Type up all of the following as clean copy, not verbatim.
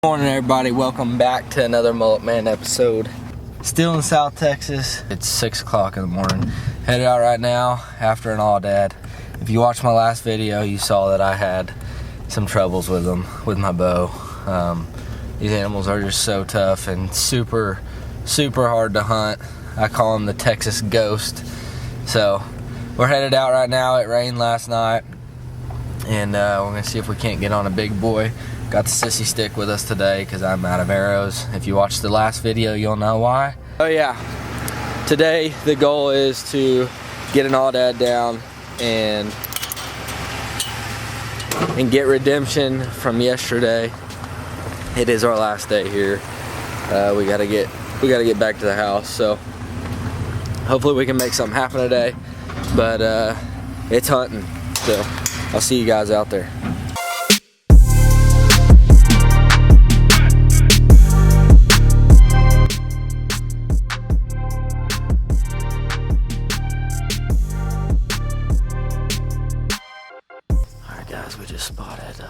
Good morning everybody, welcome back to another Mullet Man episode. Still in South Texas. It's 6 o'clock in the morning. Headed out right now after an AOUDAD. If you watched my last video, you saw that I had some troubles with them, with my bow. These animals are just so tough and super hard to hunt. I call them the Texas ghost. So we're headed out right now. It rained last night and we're gonna see if we can't get on a big boy. Got the sissy stick with us today because I'm out of arrows. If you watched the last video, you'll know why. Oh yeah, today the goal is to get an AOUDAD down and get redemption from yesterday. It is our last day here. We gotta get back to the house. So hopefully we can make something happen today. But it's hunting. So I'll see you guys out there. Guys, we just spotted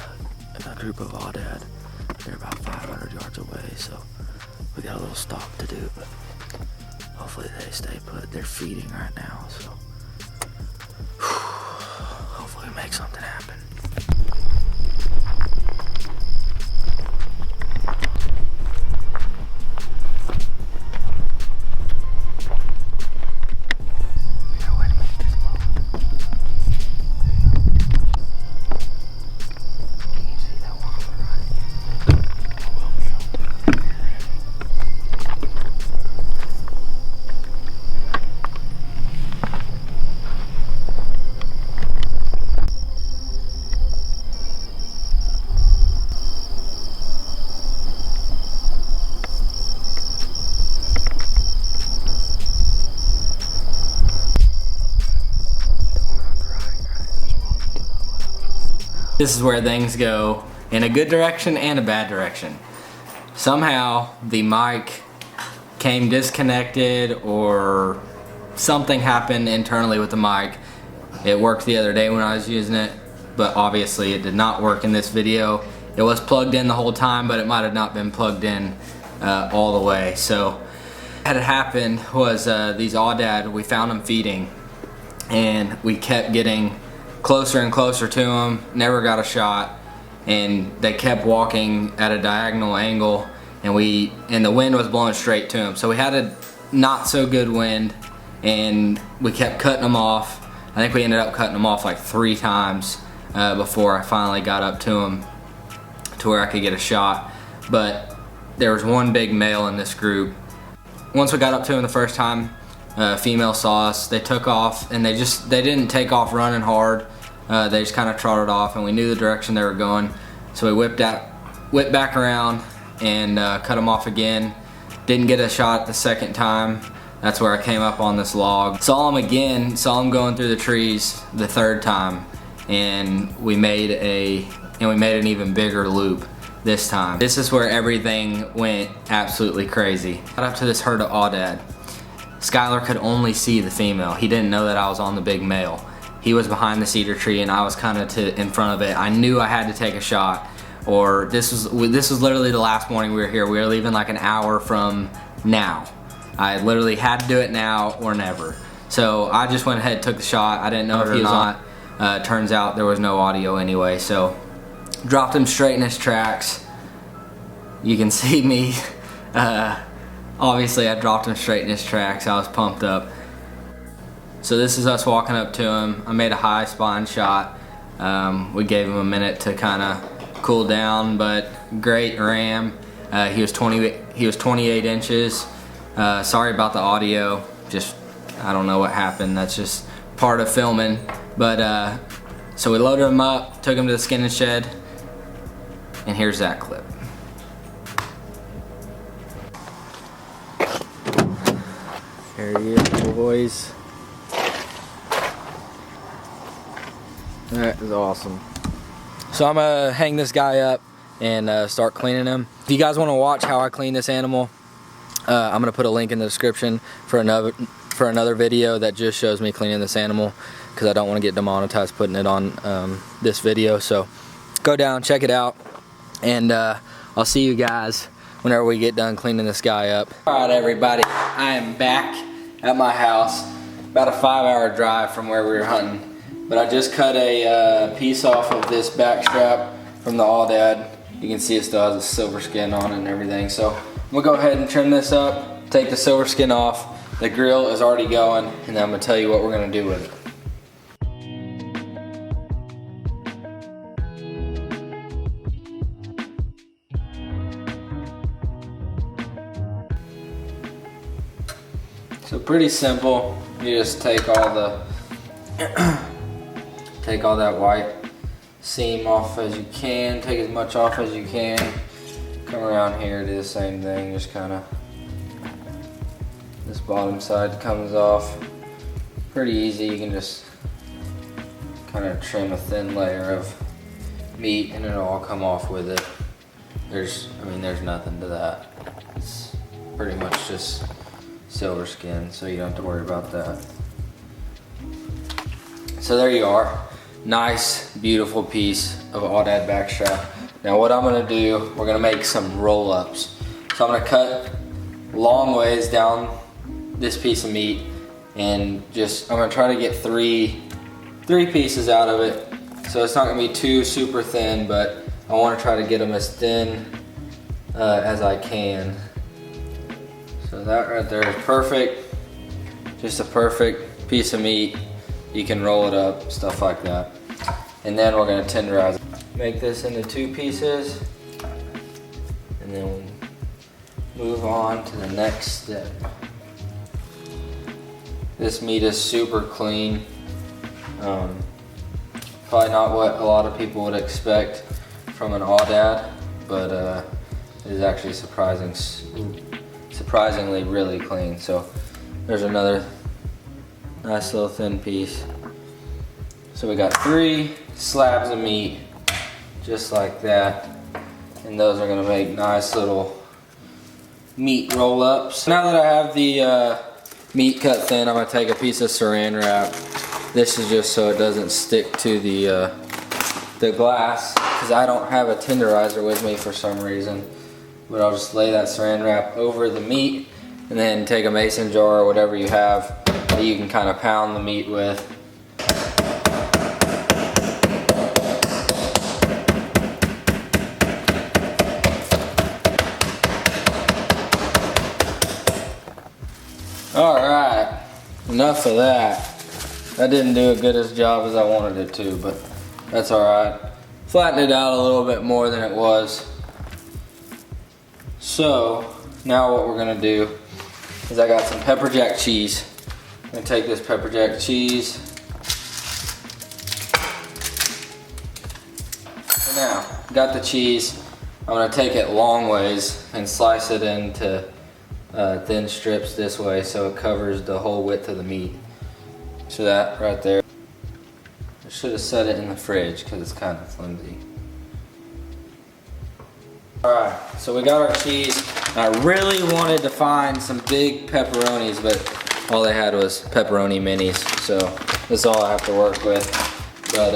a group of AOUDAD. They're about 500 yards away, so we got a little stalk to do, but hopefully they stay put. They're feeding right now, so hopefully we make something happen. This is where things go in a good direction and a bad direction. Somehow the mic came disconnected or something happened internally with the mic. It worked the other day when I was using it, but obviously it did not work in this video. It was plugged in the whole time, but it might have not been plugged in all the way. So what had happened was these AOUDAD, we found them feeding and we kept getting closer and closer to them, never got a shot, and they kept walking at a diagonal angle, and the wind was blowing straight to them. So we had a not so good wind, and we kept cutting them off. I think we ended up cutting them off like 3 times before I finally got up to them to where I could get a shot. But there was one big male in this group. Once we got up to him the first time, female saw us, they took off, and they didn't take off running hard. They just kind of trotted off, and we knew the direction they were going. So we whipped back around and cut them off again. Didn't get a shot the second time. That's where I came up on this log. Saw them again, saw them going through the trees the third time, and we made an even bigger loop this time. This is where everything went absolutely crazy. Got up to this herd of AOUDAD. Skylar could only see the female. He didn't know that I was on the big male. He was behind the cedar tree and I was kind of in front of it. I knew I had to take a shot, or this was literally the last morning we were here. We were leaving like an hour from now. I literally had to do it now or never. So I just went ahead and took the shot. I didn't know if he was on. Turns out there was no audio anyway, so dropped him straight in his tracks. You can see me. Obviously I dropped him straight in his tracks. I was pumped up. So this is us walking up to him. I made a high spine shot. We gave him a minute to kind of cool down, but great ram. He was 28 inches. Sorry about the audio. Just, I don't know what happened. That's just part of filming. But so we loaded him up, took him to the skinning shed, and here's that clip. There he is, boys. That is awesome. So I'm gonna hang this guy up and start cleaning him. If you guys want to watch how I clean this animal, I'm gonna put a link in the description for another video that just shows me cleaning this animal, because I don't want to get demonetized putting it on this video. So go down, check it out, and I'll see you guys whenever we get done cleaning this guy up. All right, everybody, I am back at my house. About a 5-hour drive from where we were hunting. But I just cut a piece off of this back strap from the AOUDAD. You can see it still has a silver skin on it and everything. So I'm gonna go ahead and trim this up, take the silver skin off. The grill is already going, and then I'm gonna tell you what we're gonna do with it. So pretty simple. You just take all the take all that white seam off as you can. Take as much off as you can. Come around here, do the same thing. Just kind of this bottom side comes off. Pretty easy. You can just kind of trim a thin layer of meat, and it'll all come off with it. There's nothing to that. It's pretty much just silver skin, so you don't have to worry about that. So there you are. Nice, beautiful piece of AOUDAD backstrap. Now what I'm gonna do, we're gonna make some roll-ups. So I'm gonna cut long ways down this piece of meat, and I'm gonna try to get three pieces out of it. So it's not gonna be too super thin, but I wanna try to get them as thin as I can. So that right there is perfect. Just a perfect piece of meat. You can roll it up, stuff like that. And then we're gonna tenderize it. Make this into 2 pieces, and then we'll move on to the next step. This meat is super clean. Probably not what a lot of people would expect from an AOUDAD, but it is actually surprisingly really clean. So there's another nice little thin piece. So we got 3 slabs of meat, just like that. And those are gonna make nice little meat roll-ups. Now that I have the meat cut thin, I'm gonna take a piece of saran wrap. This is just so it doesn't stick to the glass, because I don't have a tenderizer with me for some reason. But I'll just lay that saran wrap over the meat, and then take a mason jar or whatever you have that you can kind of pound the meat with. Alright, enough of that. That didn't do as good a job as I wanted it to, but that's alright. Flatten it out a little bit more than it was. So, now what we're gonna do is I got some pepper jack cheese. I'm gonna take this pepper jack cheese. So now, got the cheese. I'm gonna take it long ways and slice it into thin strips this way, so it covers the whole width of the meat. So that right there. I should have set it in the fridge because it's kind of flimsy. Alright, so we got our cheese. I really wanted to find some big pepperonis, but all they had was pepperoni minis, so that's all I have to work with. But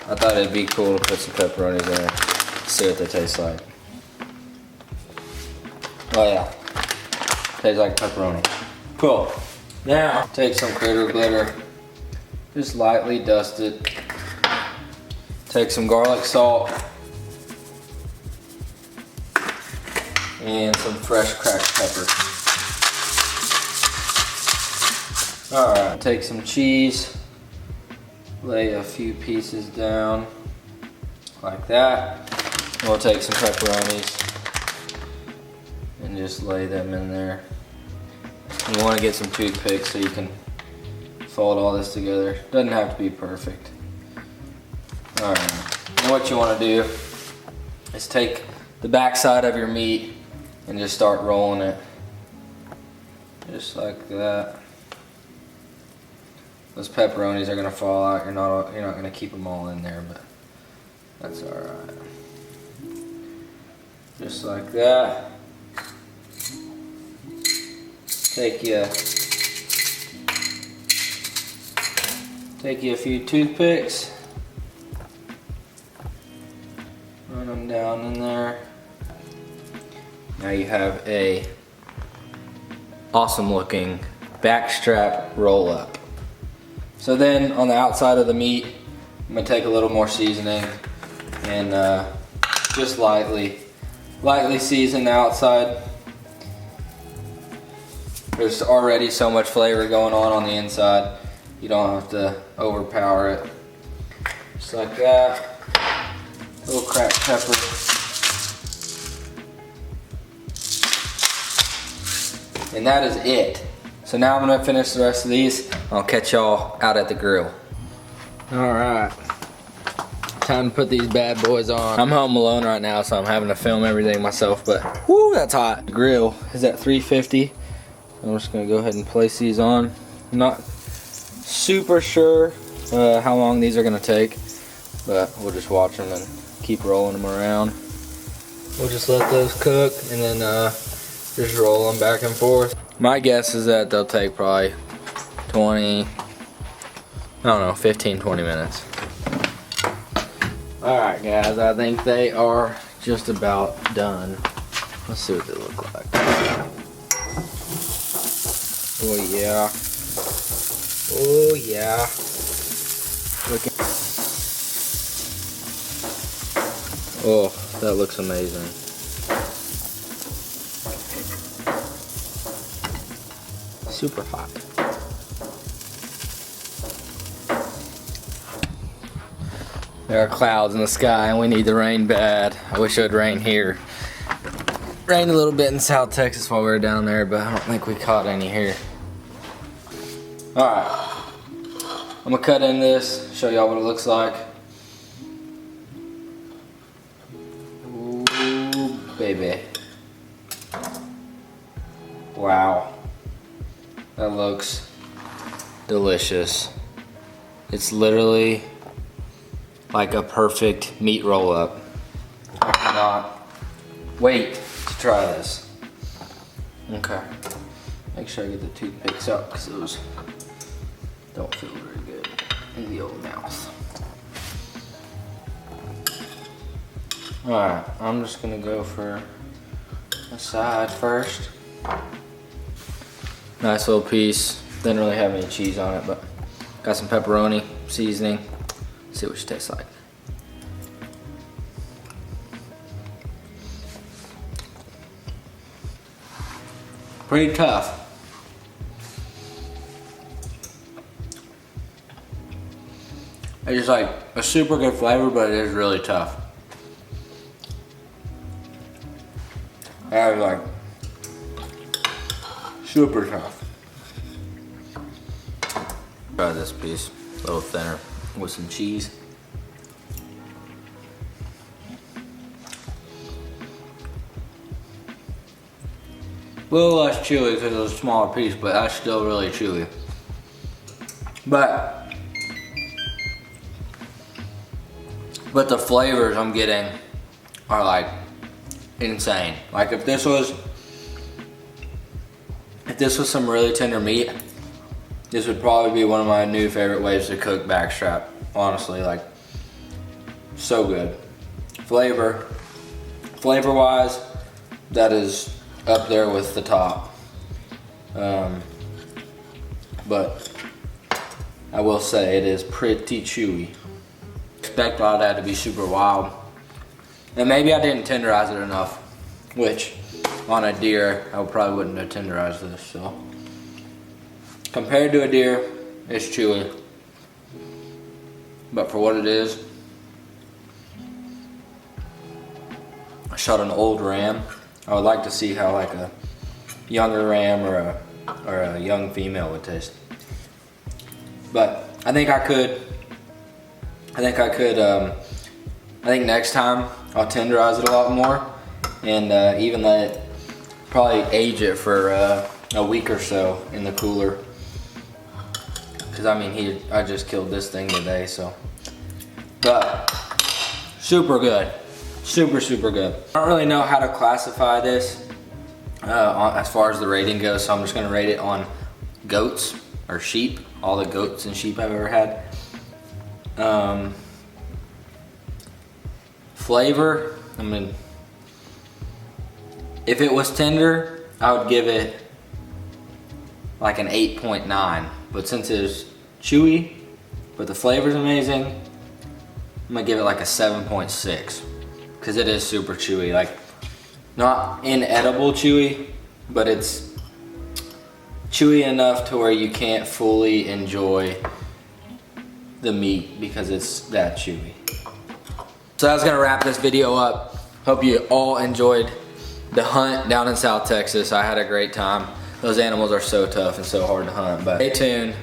I thought it'd be cool to put some pepperonis in there, see what they taste like. Oh yeah, tastes like pepperoni. Cool. Now, take some critter glitter, just lightly dust it. Take some garlic salt and some fresh cracked pepper. Alright, take some cheese, lay a few pieces down like that. We'll take some pepperonis and just lay them in there. You want to get some toothpicks so you can fold all this together. Doesn't have to be perfect. Alright, and what you want to do is take the back side of your meat and just start rolling it. Just like that. Those pepperonis are gonna fall out. You're not gonna keep them all in there, but that's alright. Just like that. Take you a few toothpicks. Run them down in there. Now you have a awesome looking backstrap roll up. So then on the outside of the meat, I'm gonna take a little more seasoning and just lightly season the outside. There's already so much flavor going on the inside. You don't have to overpower it. Just like that. A little cracked pepper. And that is it. So now I'm gonna finish the rest of these. I'll catch y'all out at the grill. All right, time to put these bad boys on. I'm home alone right now, so I'm having to film everything myself, but whoo, that's hot. The grill is at 350. I'm just gonna go ahead and place these on. I'm not super sure how long these are gonna take, but we'll just watch them and keep rolling them around. We'll just let those cook and then just roll them back and forth. My guess is that they'll take probably 20, I don't know, 15, 20 minutes. Alright guys, I think they are just about done. Let's see what they look like. Oh yeah. Oh yeah. Oh, that looks amazing. Super hot. There are clouds in the sky and we need the rain bad. I wish it would rain here. Rained a little bit in South Texas while we were down there, but I don't think we caught any here. Alright. I'm gonna cut in this, show y'all what it looks like. Ooh, baby. Wow. That looks delicious. It's literally like a perfect meat roll up. I cannot wait to try this. Okay. Make sure I get the toothpicks out because those don't feel very good in the old mouth. Alright, I'm just gonna go for the side first. Nice little piece. Didn't really have any cheese on it, but got some pepperoni seasoning. See what she tastes like. Pretty tough. It's just like a super good flavor, but it is really tough. That is like super tough. Try this piece, a little thinner with some cheese. A little less chewy because it's a smaller piece, but that's still really chewy. But the flavors I'm getting are like insane. Like if this was some really tender meat, this would probably be one of my new favorite ways to cook backstrap. Honestly, like so good. Flavor wise, that is up there with the top. But I will say it is pretty chewy. Expect AOUDAD to be super wild. And maybe I didn't tenderize it enough, which on a deer, I probably wouldn't have tenderized this, so. Compared to a deer, it's chewy. But for what it is, I shot an old ram. I would like to see how like a younger ram or a young female would taste. But I think I could. I think next time I'll tenderize it a lot more and even let it probably age it for a week or so in the cooler. Cause I mean I just killed this thing today, so. But super good, super good. I don't really know how to classify this as far as the rating goes, so I'm just gonna rate it on goats or sheep, all the goats and sheep I've ever had. Flavor, I mean, If it was tender, I would give it like an 8.9. But since it's chewy, but the flavor's amazing, I'm gonna give it like a 7.6. Because it is super chewy. Like, not inedible chewy, but it's chewy enough to where you can't fully enjoy the meat because it's that chewy. So I was gonna wrap this video up. Hope you all enjoyed the hunt down in South Texas. I had a great time. Those animals are so tough and so hard to hunt, but stay tuned.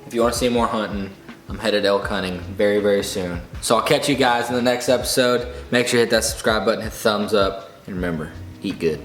If you wanna see more hunting, I'm headed elk hunting very, very soon. So I'll catch you guys in the next episode. Make sure you hit that subscribe button, hit the thumbs up, and remember, eat good.